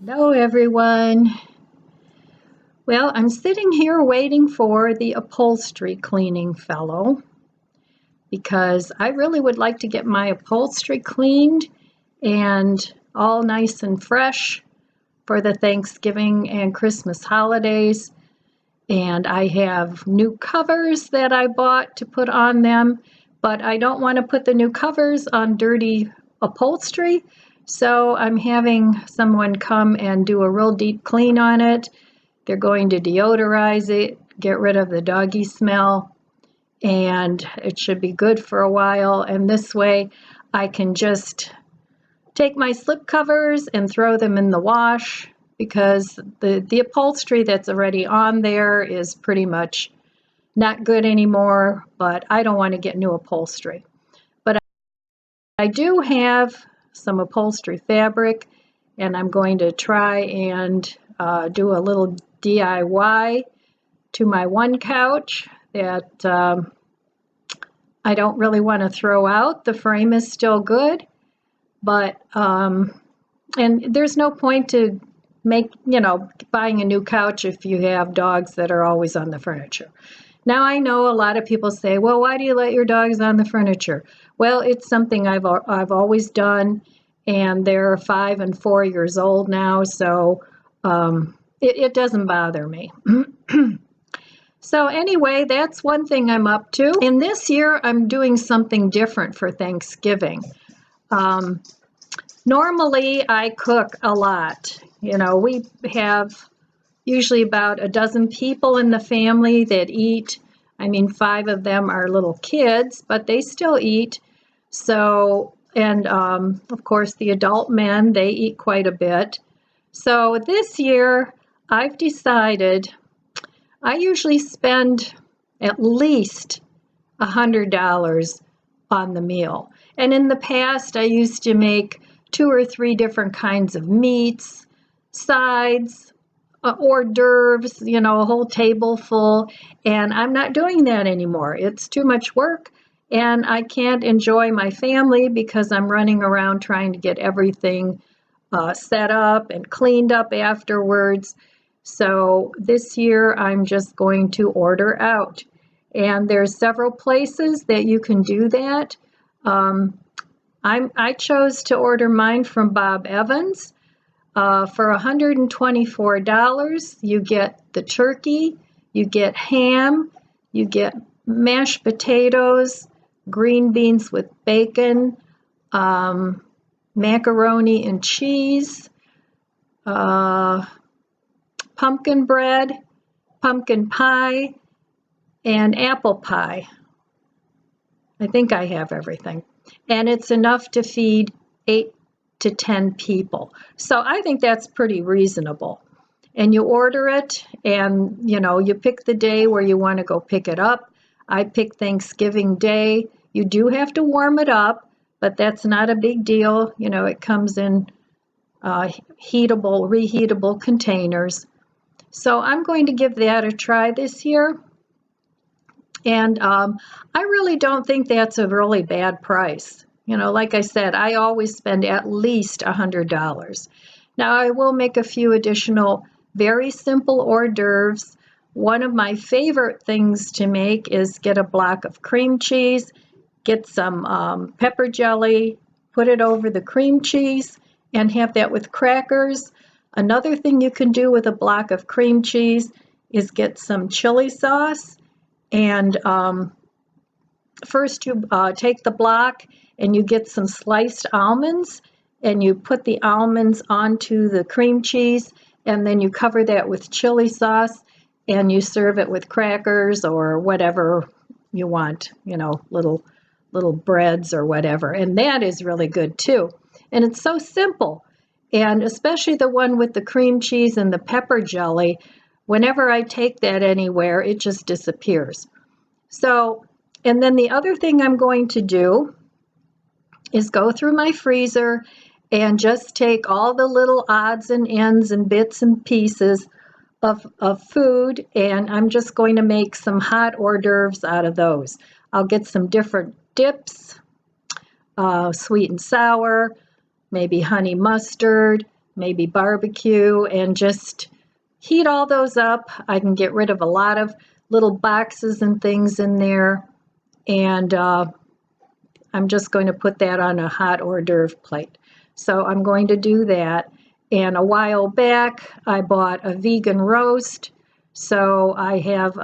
Hello, everyone. Well, I'm sitting here waiting for the upholstery cleaning fellow because I really would like to get my upholstery cleaned and all nice and fresh for the Thanksgiving and Christmas holidays. And I have new covers that I bought to put on them, but I don't want to put the new covers on dirty upholstery. So I'm having someone come and do a real deep clean on it. They're going to deodorize it, get rid of the doggy smell, and it should be good for a while. And this way I can just take my slip covers and throw them in the wash because the upholstery that's already on there is pretty much not good anymore, but I don't want to get new upholstery. But I do have some upholstery fabric, and I'm going to try and do a little DIY to my one couch that I don't really want to throw out. The frame is still good, but and there's no point to buying a new couch if you have dogs that are always on the furniture. Now I know a lot of people say, well, why do you let your dogs on the furniture? Well, it's something I've always done, and they're 5 and 4 years old now, so it doesn't bother me. So anyway, that's one thing I'm up to. And this year I'm doing something different for Thanksgiving. Normally I cook a lot. We have usually about a dozen people in the family that eat. I mean, 5 of them are little kids, but they still eat. So, and of course the adult men, they eat quite a bit. So this year I've decided I usually spend at least $100 on the meal. And in the past, I used to make 2 or 3 different kinds of meats, sides, hors d'oeuvres, a whole table full. And I'm not doing that anymore. It's too much work, and I can't enjoy my family because I'm running around trying to get everything set up and cleaned up afterwards. So this year I'm just going to order out, and there's several places that you can do that. I chose to order mine from Bob Evans. For $124, you get the turkey, you get ham, you get mashed potatoes, green beans with bacon, macaroni and cheese, pumpkin bread, pumpkin pie, and apple pie. I think I have everything. And it's enough to feed 8 to 10 people. So I think that's pretty reasonable. And you order it, and you pick the day where you want to go pick it up. I picked Thanksgiving Day. You do have to warm it up, but that's not a big deal. It comes in reheatable containers. So I'm going to give that a try this year. And I really don't think that's a really bad price. Like I said, I always spend at least $100. Now, I will make a few additional very simple hors d'oeuvres. One of my favorite things to make is get a block of cream cheese, get some pepper jelly, put it over the cream cheese, and have that with crackers. Another thing you can do with a block of cream cheese is get some chili sauce, and first you take the block and you get some sliced almonds, and you put the almonds onto the cream cheese, and then you cover that with chili sauce, and you serve it with crackers or whatever you want, little breads or whatever. And that is really good too. And it's so simple. And especially the one with the cream cheese and the pepper jelly, whenever I take that anywhere, it just disappears. So, and then the other thing I'm going to do is go through my freezer and just take all the little odds and ends and bits and pieces of food, and I'm just going to make some hot hors d'oeuvres out of those. I'll get some different dips, sweet and sour, maybe honey mustard, maybe barbecue, and just heat all those up. I can get rid of a lot of little boxes and things in there, and I'm just going to put that on a hot hors d'oeuvre plate. So I'm going to do that. And a while back, I bought a vegan roast. So I have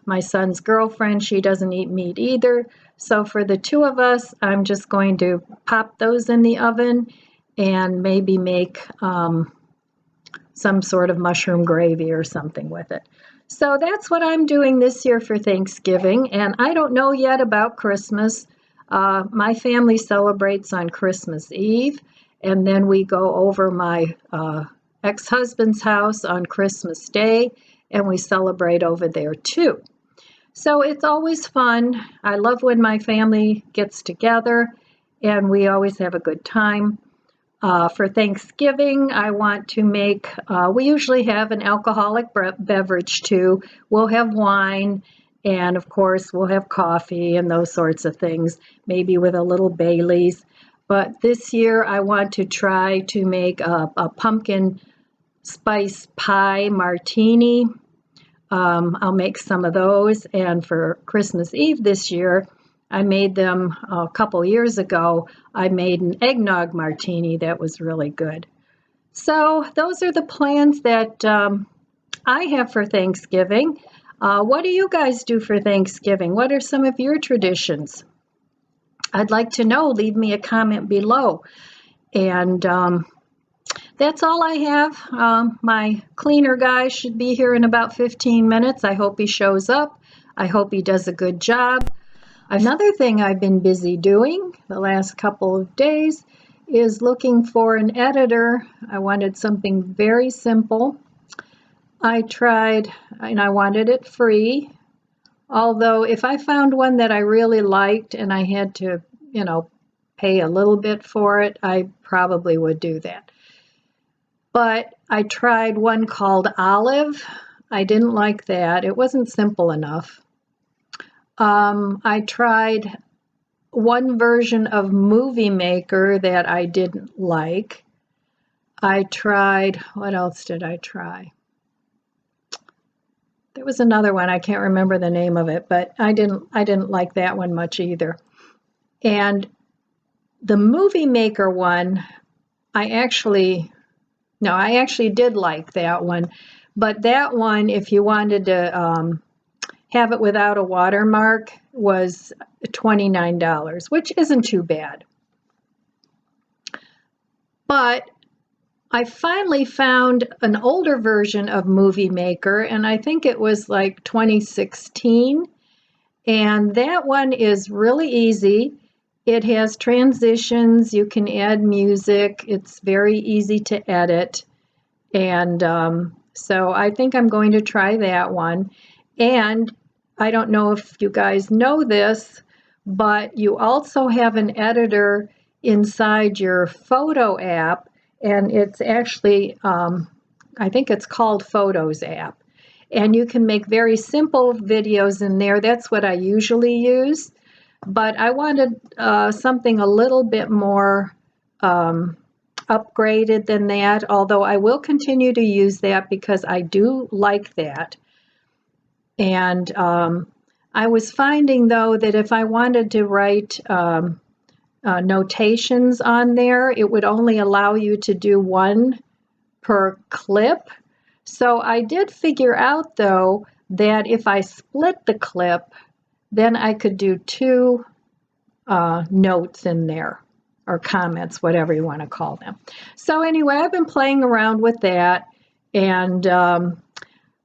my son's girlfriend. She doesn't eat meat either. So for the two of us, I'm just going to pop those in the oven and maybe make some sort of mushroom gravy or something with it. So that's what I'm doing this year for Thanksgiving. And I don't know yet about Christmas. My family celebrates on Christmas Eve, and then we go over my ex-husband's house on Christmas Day, and we celebrate over there too. So it's always fun. I love when my family gets together, and we always have a good time. For Thanksgiving, I want to make, we usually have an alcoholic beverage too. We'll have wine, and of course, we'll have coffee and those sorts of things, maybe with a little Bailey's. But this year, I want to try to make a pumpkin spice pie martini. I'll make some of those. And for Christmas Eve this year, I made them a couple years ago. I made an eggnog martini that was really good. So those are the plans that I have for Thanksgiving. What do you guys do for Thanksgiving? What are some of your traditions? I'd like to know. Leave me a comment below. And that's all I have. My cleaner guy should be here in about 15 minutes. I hope he shows up. I hope he does a good job. Another thing I've been busy doing the last couple of days is looking for an editor. I wanted something very simple. I tried, and I wanted it free. Although if I found one that I really liked and I had to, pay a little bit for it, I probably would do that. But I tried one called Olive. I didn't like that. It wasn't simple enough. I tried one version of Movie Maker that I didn't like. I tried, what else did I try? There was another one, I can't remember the name of it, but I didn't like that one much either. And the Movie Maker one, I actually did like that one. But that one, if you wanted to have it without a watermark, was $29, which isn't too bad. But I finally found an older version of Movie Maker, and I think it was like 2016. And that one is really easy. It has transitions. You can add music. It's very easy to edit. And so I think I'm going to try that one. And I don't know if you guys know this, but you also have an editor inside your photo app, and it's actually, I think it's called Photos app. And you can make very simple videos in there. That's what I usually use. But I wanted something a little bit more upgraded than that, although I will continue to use that because I do like that. And I was finding, though, that if I wanted to write notations on there, it would only allow you to do one per clip. So I did figure out, though, that if I split the clip, then I could do two notes in there, or comments, whatever you want to call them. So anyway, I've been playing around with that, and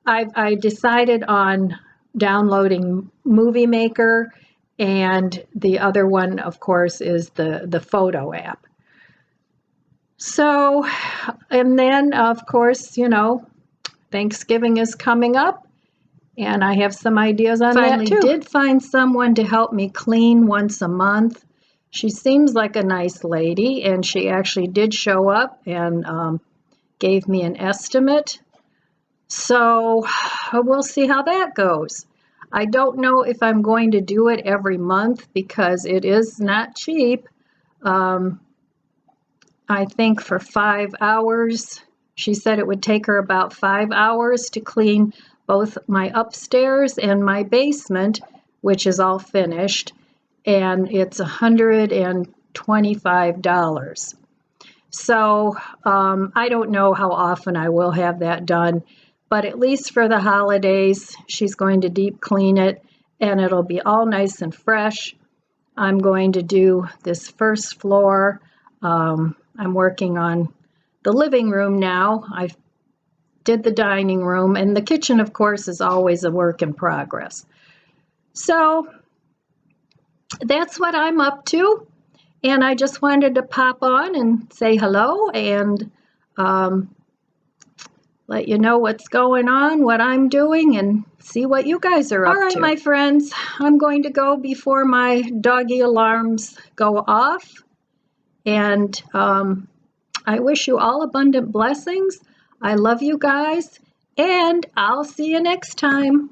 I decided on downloading Movie Maker, and the other one, of course, is the photo app. So, and then, of course, Thanksgiving is coming up, and I have some ideas on that too. I did find someone to help me clean once a month. She seems like a nice lady, and she actually did show up and gave me an estimate. So we'll see how that goes. I don't know if I'm going to do it every month because it is not cheap. I think for 5 hours. She said it would take her about 5 hours to clean both my upstairs and my basement, which is all finished, and it's $125. So I don't know how often I will have that done, but at least for the holidays, she's going to deep clean it and it'll be all nice and fresh. I'm going to do this first floor. I'm working on the living room now. I did the dining room, and the kitchen, of course, is always a work in progress. So that's what I'm up to. And I just wanted to pop on and say hello and let you know what's going on, what I'm doing, and see what you guys are up to. All right, my friends, I'm going to go before my doggy alarms go off. And I wish you all abundant blessings. I love you guys, and I'll see you next time.